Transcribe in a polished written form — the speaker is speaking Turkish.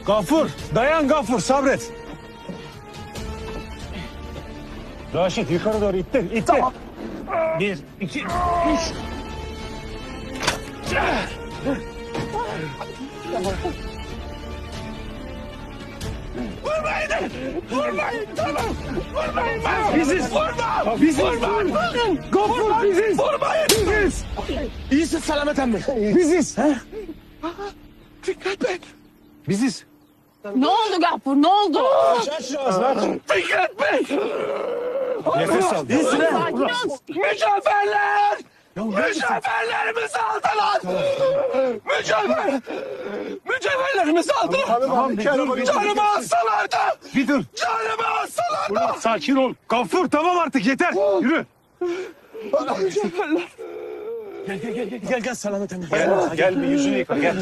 Gafur, dayan Gafur, sabret. Raşit yukarı doğru ittir, ittir. Tamam. 1, 2, 3. Vurmayın! Vurmayın! Tamam! Vurmayın! Biziz! Vurma! Biziz! Vurma! Gafur biziz! Vurmayın! Biziz! İyisin Selamet emmi. Biziz! He? Fikret Bey! Biziz! Ne oldu Gaffur? Ne oldu? Fikret Bey! Nefes al. İyisin he? Sakin ol. Mücevherler! Mücevherlerimizi aldılar! Mücevherlerimizi aldılar! Tamam, canımı alsalardı! Bir dur! Canımı alsalardı! Sakin ol. Gafur tamam artık yeter. Yürü. Mücevherler. Gel Selamet Hanım. Gel bir yüzünü yıka gel.